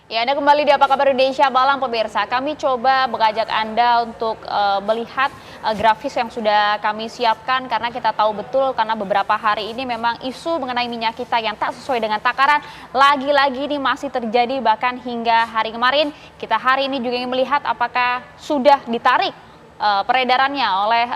Ya, Anda kembali di Apa Kabar Indonesia Malam, pemirsa. Kami coba mengajak Anda untuk melihat grafis yang sudah kami siapkan karena kita tahu betul karena beberapa hari ini memang isu mengenai minyak kita yang tak sesuai dengan takaran lagi-lagi ini masih terjadi bahkan hingga hari kemarin. Kita hari ini juga ingin melihat apakah sudah ditarik peredarannya oleh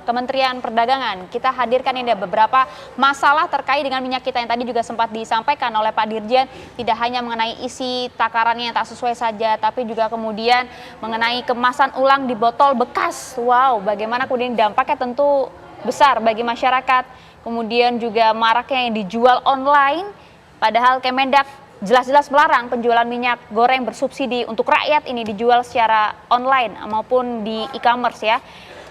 Kementerian Perdagangan. Kita hadirkan ini ada beberapa masalah terkait dengan minyak kita yang tadi juga sempat disampaikan oleh Pak Dirjen, tidak hanya mengenai isi takarannya yang tak sesuai saja, tapi juga kemudian mengenai kemasan ulang di botol bekas. Wow, bagaimana kemudian dampaknya tentu besar bagi masyarakat. Kemudian juga maraknya yang dijual online, padahal Kemendak jelas-jelas melarang penjualan minyak goreng bersubsidi untuk rakyat ini dijual secara online maupun di e-commerce ya.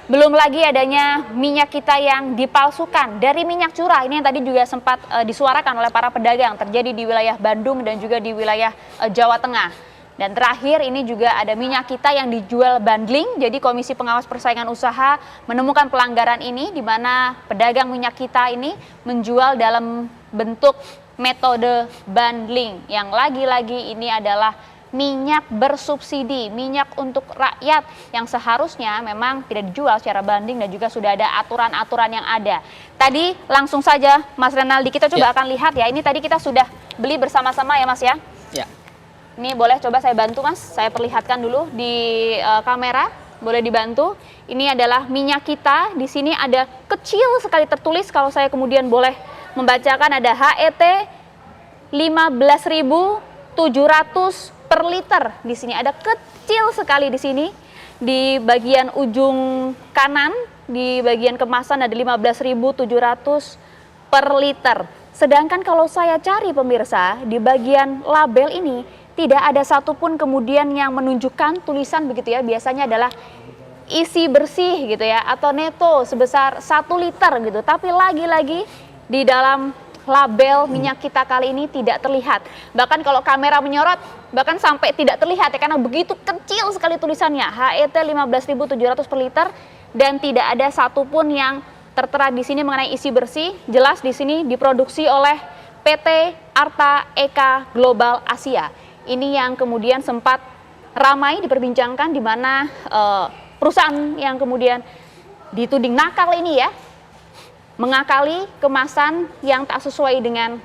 Belum lagi adanya minyak kita yang dipalsukan dari minyak curah. Ini yang tadi juga sempat disuarakan oleh para pedagang terjadi di wilayah Bandung dan juga di wilayah Jawa Tengah. Dan terakhir ini juga ada minyak kita yang dijual bundling. Jadi Komisi Pengawas Persaingan Usaha menemukan pelanggaran ini di mana pedagang minyak kita ini menjual dalam bentuk metode bundling yang lagi-lagi ini adalah minyak bersubsidi, minyak untuk rakyat yang seharusnya memang tidak dijual secara banding dan juga sudah ada aturan-aturan yang ada. Tadi langsung saja Mas Renaldi kita coba akan lihat ya, ini tadi kita sudah beli bersama-sama ya Mas ya? Ya. Ini boleh coba saya bantu Mas, saya perlihatkan dulu di kamera, boleh dibantu. Ini adalah minyak kita, di sini ada kecil sekali tertulis kalau saya kemudian boleh membacakan ada HET 15.700 per liter. Di sini ada kecil sekali di sini. Di bagian ujung kanan, di bagian kemasan ada 15.700 per liter. Sedangkan kalau saya cari pemirsa, di bagian label ini tidak ada satupun kemudian yang menunjukkan tulisan begitu ya. Biasanya adalah isi bersih gitu ya, atau neto sebesar 1 liter gitu. Tapi lagi-lagi di dalam label minyak kita kali ini tidak terlihat. Bahkan kalau kamera menyorot, bahkan sampai tidak terlihat ya, karena begitu kecil sekali tulisannya. HET 15.700 per liter dan tidak ada satupun yang tertera di sini mengenai isi bersih. Jelas di sini diproduksi oleh PT Arta Eka Global Asia. Ini yang kemudian sempat ramai diperbincangkan di mana perusahaan yang kemudian dituding nakal ini ya, mengakali kemasan yang tak sesuai dengan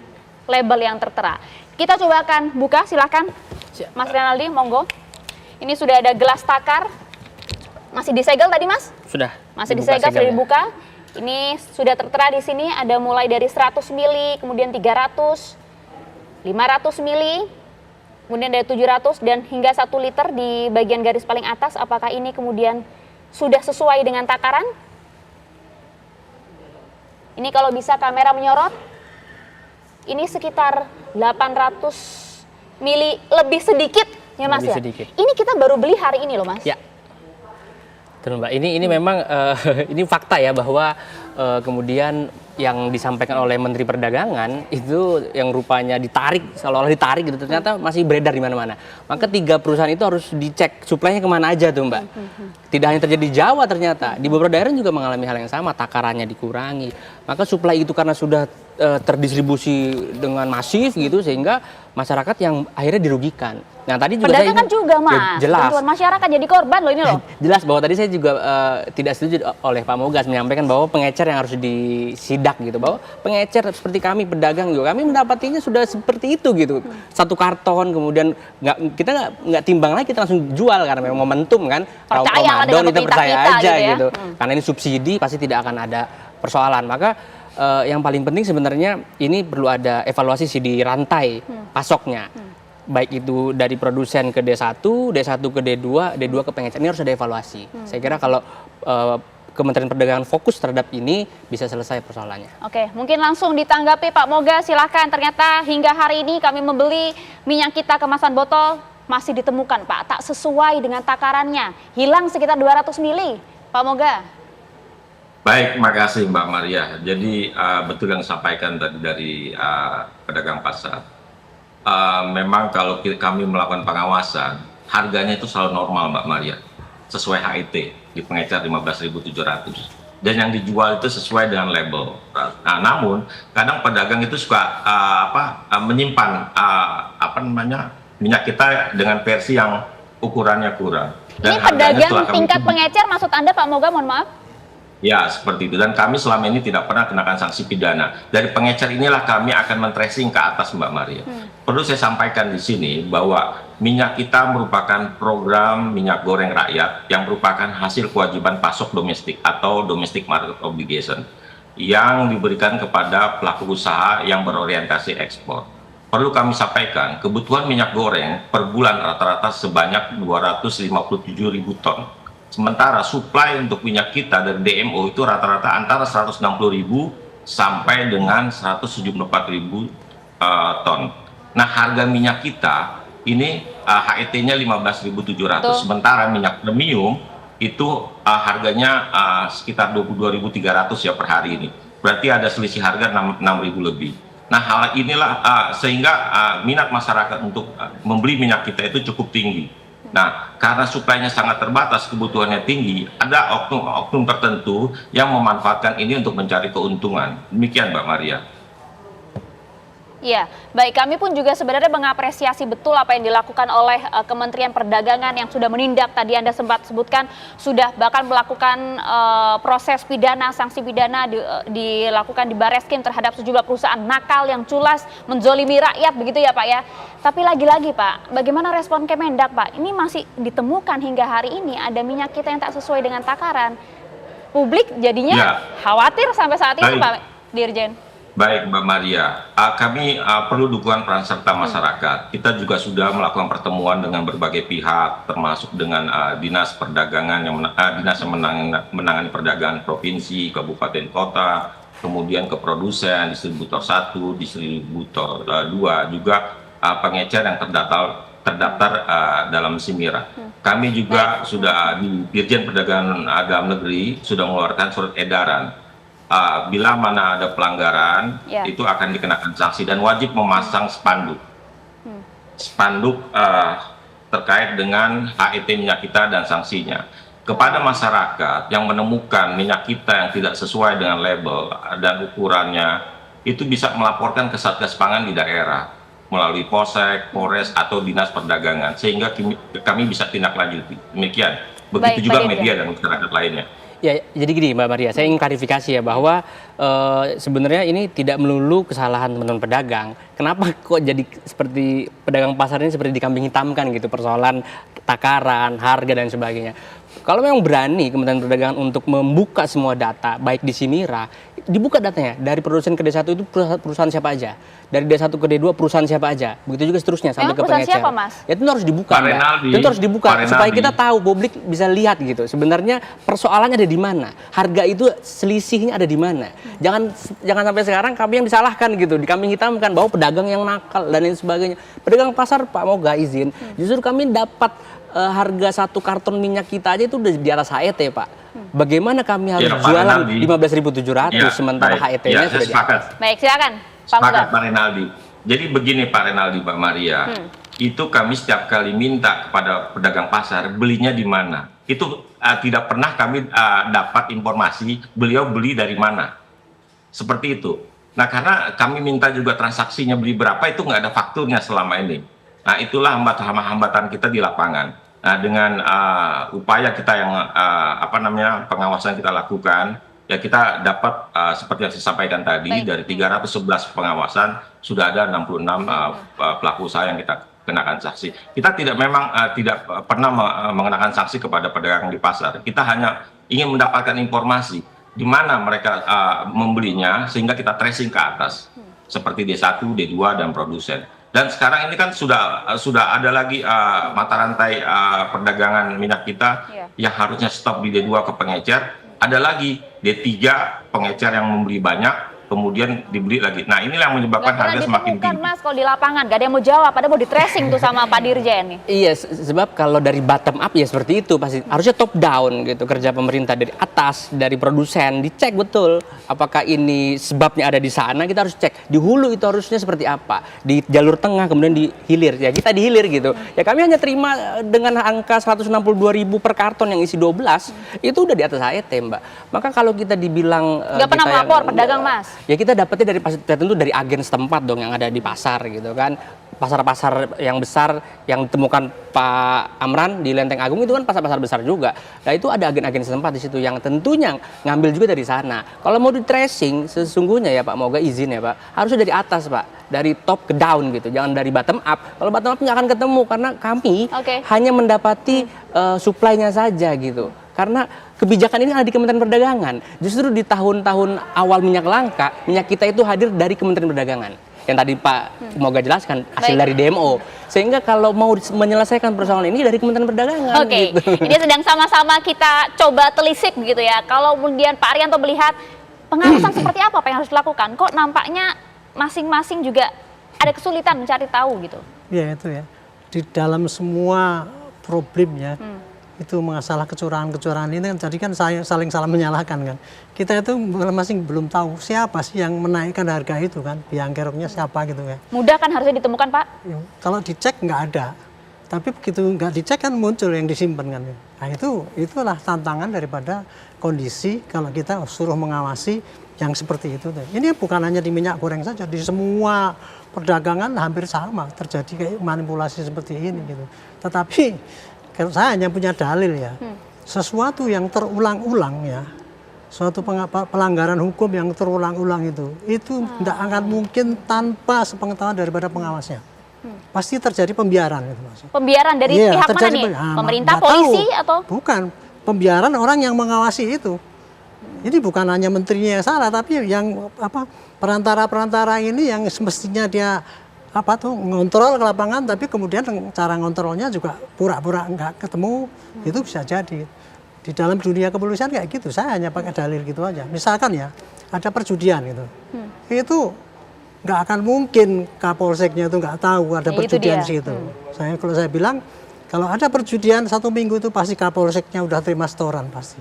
label yang tertera. Kita coba akan buka, silakan Mas Renaldi, monggo. Ini sudah ada gelas takar, masih disegel tadi Mas? Sudah. Masih disegel, sudah dibuka. Ini sudah tertera di sini ada mulai dari 100 mili, kemudian 300, 500 mili, kemudian dari 700 dan hingga 1 liter di bagian garis paling atas. Apakah ini kemudian sudah sesuai dengan takaran? Ini kalau bisa kamera menyorot, ini sekitar 800 mili lebih sedikit ya Mas ya? Sedikit. Ini kita baru beli hari ini loh Mas. Ya. Betul Mbak, ini memang ini fakta ya bahwa kemudian yang disampaikan oleh Menteri Perdagangan itu yang rupanya ditarik, seolah-olah ditarik gitu, ternyata masih beredar di mana-mana. Maka 3 perusahaan itu harus dicek suplainya kemana aja tuh Mbak. Tidak hanya terjadi di Jawa ternyata, di beberapa daerah juga mengalami hal yang sama, takarannya dikurangi. Maka suplai itu karena sudah terdistribusi dengan masif gitu sehingga masyarakat yang akhirnya dirugikan. Nah tadi juga pedagang kan juga Mas, jelas masyarakat jadi korban loh ini loh. Jelas bahwa tadi saya juga tidak setuju oleh Pak Mogas menyampaikan bahwa pengecer yang harus disidak gitu, bahwa pengecer seperti kami pedagang juga kami mendapatinya sudah seperti itu gitu. 1 karton kemudian kita nggak timbang lagi, kita langsung jual karena memang momentum kan. Ramadan kita percaya aja gitu, ya? Gitu. Karena ini subsidi pasti tidak akan ada persoalan. Maka yang paling penting sebenarnya ini perlu ada evaluasi di rantai pasoknya. Baik itu dari produsen ke D1, D1 ke D2, D2 ke pengecer. Ini harus ada evaluasi. Saya kira kalau Kementerian Perdagangan fokus terhadap ini bisa selesai persoalannya. Oke, mungkin langsung ditanggapi Pak Moga, silahkan. Ternyata hingga hari ini kami membeli minyak kita kemasan botol masih ditemukan Pak, tak sesuai dengan takarannya. Hilang sekitar 200 mili, Pak Moga. Baik, makasih Mbak Maria. Jadi betul yang disampaikan tadi dari pedagang pasar. Memang kalau kami melakukan pengawasan, harganya itu selalu normal Mbak Maria, sesuai HET di pengecer 15.700. Dan yang dijual itu sesuai dengan label. Nah, namun kadang pedagang itu suka menyimpan minyak kita dengan versi yang ukurannya kurang. Ini harganya pedagang setelah kami tingkat pengecer maksud Anda Pak Moga, mohon maaf? Ya, seperti itu. Dan kami selama ini tidak pernah kenakan sanksi pidana. Dari pengecer inilah kami akan men-tracing ke atas, Mbak Maria. Perlu saya sampaikan di sini bahwa minyak kita merupakan program minyak goreng rakyat yang merupakan hasil kewajiban pasok domestik atau domestic market obligation yang diberikan kepada pelaku usaha yang berorientasi ekspor. Perlu kami sampaikan, kebutuhan minyak goreng per bulan rata-rata sebanyak 257.000 ton. Sementara supply untuk minyak kita dari DMO itu rata-rata antara 160.000 sampai dengan 174.000 ton. Nah, harga minyak kita ini HET-nya 15.700, sementara minyak premium itu harganya sekitar 22.300 ya per hari ini. Berarti ada selisih harga 6.000 lebih. Nah, hal inilah sehingga minat masyarakat untuk membeli minyak kita itu cukup tinggi. Nah, karena suplainya sangat terbatas, kebutuhannya tinggi, ada oknum-oknum tertentu yang memanfaatkan ini untuk mencari keuntungan. Demikian, Mbak Maria. Ya, baik, kami pun juga sebenarnya mengapresiasi betul apa yang dilakukan oleh Kementerian Perdagangan yang sudah menindak, tadi Anda sempat sebutkan, sudah bahkan melakukan proses pidana, sanksi pidana dilakukan di Bareskrim terhadap sejumlah perusahaan nakal yang culas menzolimi rakyat, begitu ya Pak ya. Tapi lagi-lagi Pak, bagaimana respon Kemendak Pak? Ini masih ditemukan hingga hari ini ada minyak kita yang tak sesuai dengan takaran. Publik jadinya khawatir sampai saat ini Pak Dirjen. Baik Mbak Maria, kami perlu dukungan peran serta masyarakat. Kita juga sudah melakukan pertemuan dengan berbagai pihak, termasuk dengan Dinas Perdagangan Dinas yang menangani perdagangan provinsi, kabupaten, kota, kemudian ke produsen, distributor 1, distributor 2, juga pengecer yang terdaftar dalam SIMIRA. Kami juga sudah di Dirjen Perdagangan Dalam Negeri sudah mengeluarkan surat edaran. Bila mana ada pelanggaran, itu akan dikenakan sanksi dan wajib memasang spanduk. Spanduk terkait dengan HET minyak kita dan sanksinya. Kepada masyarakat yang menemukan minyak kita yang tidak sesuai dengan label dan ukurannya, itu bisa melaporkan ke Satgas Pangan di daerah melalui Polsek, Polres, atau Dinas Perdagangan, sehingga kami bisa tindak lanjuti. Demikian. Begitu juga media dan masyarakat lainnya. Ya, jadi gini Mbak Maria, saya ingin klarifikasi ya bahwa sebenarnya ini tidak melulu kesalahan teman-teman pedagang. Kenapa kok jadi seperti pedagang pasar ini seperti dikambing hitamkan gitu, persoalan takaran, harga dan sebagainya. Kalau memang berani Kementerian Perdagangan untuk membuka semua data, baik di SIMIRA, dibuka datanya dari produsen ke D1 itu perusahaan siapa aja, dari D1 ke D2 perusahaan siapa aja, begitu juga seterusnya sampai ke pengecer. Siapa, Mas? Ya itu harus dibuka, itu harus dibuka supaya kita tahu, publik bisa lihat gitu. Sebenarnya persoalannya ada di mana, harga itu selisihnya ada di mana. Jangan sampai sekarang kami yang disalahkan gitu, dikambing hitamkan bahwa pedagang yang nakal dan lain sebagainya. Pedagang pasar Pak Moga izin, justru kami dapat harga 1 karton minyak kita aja itu udah di atas HET Pak. Bagaimana kami harus jualan 15.700 sementara HET-nya sudah di atas. Baik, silakan Pak Moga. Pak Renaldi. Jadi begini Pak Renaldi, Mbak Maria, itu kami setiap kali minta kepada pedagang pasar belinya di mana. Itu tidak pernah kami dapat informasi beliau beli dari mana. Seperti itu. Nah, karena kami minta juga transaksinya beli berapa itu nggak ada fakturnya selama ini. Nah, itulah hambatan kita di lapangan. Nah, dengan upaya kita yang pengawasan kita lakukan, ya kita dapat seperti yang saya sampaikan tadi, dari 311 pengawasan sudah ada 66 pelaku usaha yang kita kenakan sanksi. Kita tidak pernah mengenakan sanksi kepada pedagang di pasar. Kita hanya ingin mendapatkan informasi di mana mereka membelinya sehingga kita tracing ke atas seperti D1, D2 dan produsen. Dan sekarang ini kan sudah ada lagi mata rantai perdagangan minyak kita yang harusnya stop di D2 ke pengecer, ada lagi D3 pengecer yang membeli banyak, kemudian dibeli lagi. Nah, inilah yang menyebabkan harga semakin tinggi. Mas, kalau di lapangan gak ada yang mau jawab, ada mau di tracing tuh sama Pak Dirjen nih. Iya, sebab kalau dari bottom up ya seperti itu pasti harusnya top down gitu, kerja pemerintah dari atas, dari produsen dicek betul apakah ini sebabnya ada di sana, kita harus cek. Di hulu itu harusnya seperti apa, di jalur tengah kemudian di hilir. Ya kita di hilir gitu. Ya kami hanya terima dengan angka 162.000 per karton yang isi 12, itu udah di atas HET, Mbak. Maka kalau kita dibilang nggak pernah melapor pedagang, Mas. Ya kita dapetnya dari tentu dari agen setempat dong yang ada di pasar gitu kan. pasar-pasar yang besar yang ditemukan Pak Amran di Lenteng Agung itu kan pasar-pasar besar juga. Nah itu ada agen-agen setempat di situ yang tentunya ngambil juga dari sana. Kalau mau di tracing sesungguhnya ya Pak, moga izin ya Pak, harusnya dari atas Pak, dari top ke down gitu, jangan dari bottom up. Kalau bottom up nggak akan ketemu karena kami hanya mendapati supply-nya saja gitu. Karena kebijakan ini ada di Kementerian Perdagangan. Justru di tahun-tahun awal minyak langka, minyak kita itu hadir dari Kementerian Perdagangan. Yang tadi Pak Moga jelaskan hasil dari DMO. Sehingga kalau mau menyelesaikan persoalan ini dari Kementerian Perdagangan. Oke, gitu. ini sedang sama-sama kita coba telisik begitu ya. Kalau kemudian Pak Arianto melihat pengawasan seperti apa yang harus dilakukan? Kok nampaknya masing-masing juga ada kesulitan mencari tahu gitu? Ya itu ya. Di dalam semua problem ya. Itu masalah kecurangan-kecurangan ini kan jadi kan saling salah menyalahkan kan. Kita itu masing belum tahu siapa sih yang menaikkan harga itu kan, biang keroknya siapa gitu ya. Mudah kan harusnya ditemukan Pak? Ya, kalau dicek nggak ada, tapi begitu nggak dicek kan muncul yang disimpan kan. Nah itulah tantangan daripada kondisi kalau kita suruh mengawasi yang seperti itu. Ini bukan hanya di minyak goreng saja, di semua perdagangan hampir sama terjadi kayak manipulasi seperti ini gitu. Tetapi kalau saya hanya punya dalil ya, sesuatu yang terulang-ulang ya, suatu pelanggaran hukum yang terulang-ulang itu tidak akan mungkin tanpa sepengetahuan daripada pengawasnya. Pasti terjadi pembiaran itu maksudnya. Pembiaran dari pihak mana nih? Pemerintah, polisi atau? Bukan, pembiaran orang yang mengawasi itu. Ini bukan hanya menterinya yang salah, tapi yang perantara-perantara ini yang semestinya dia ngontrol ke lapangan, tapi kemudian cara ngontrolnya juga pura-pura nggak ketemu, itu bisa jadi. Di dalam dunia kepolisian kayak gitu, saya hanya pakai dalil gitu aja. Misalkan ya, ada perjudian gitu, itu nggak akan mungkin Kapolseknya itu nggak tahu ada perjudian di situ. Kalau saya bilang, kalau ada perjudian 1 minggu itu pasti Kapolseknya udah terima setoran pasti.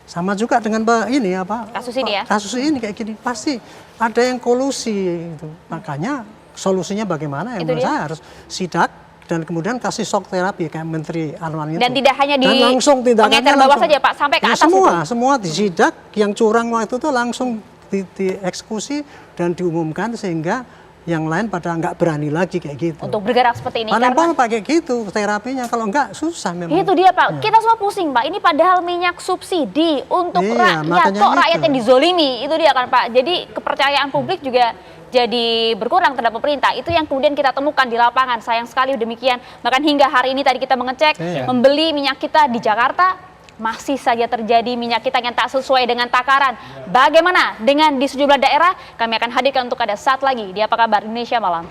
Sama juga dengan kasus ini ya? Kasus ini kayak gini, pasti ada yang kolusi gitu. Makanya solusinya bagaimana? Yang menurut saya harus sidak dan kemudian kasih shock terapi kayak Menteri Anwar itu. Dan tidak hanya di langsung pengecer bawah saja Pak, sampai ke atas semua disidak, yang curang waktu itu langsung dieksekusi dan diumumkan sehingga yang lain pada nggak berani lagi kayak gitu. Untuk bergerak seperti ini. Paling pakai gitu terapinya, kalau nggak susah memang. Itu dia Pak, kita semua pusing Pak, ini padahal minyak subsidi untuk rakyat, kok rakyat yang dizolimi, itu dia kan Pak. Jadi kepercayaan publik juga jadi berkurang terhadap pemerintah. Itu yang kemudian kita temukan di lapangan. Sayang sekali demikian. Bahkan hingga hari ini tadi kita mengecek, membeli minyak kita di Jakarta, masih saja terjadi minyak kita yang tak sesuai dengan takaran. Bagaimana dengan di sejumlah daerah? Kami akan hadirkan untuk Anda saat lagi di Apa Kabar Indonesia Malam.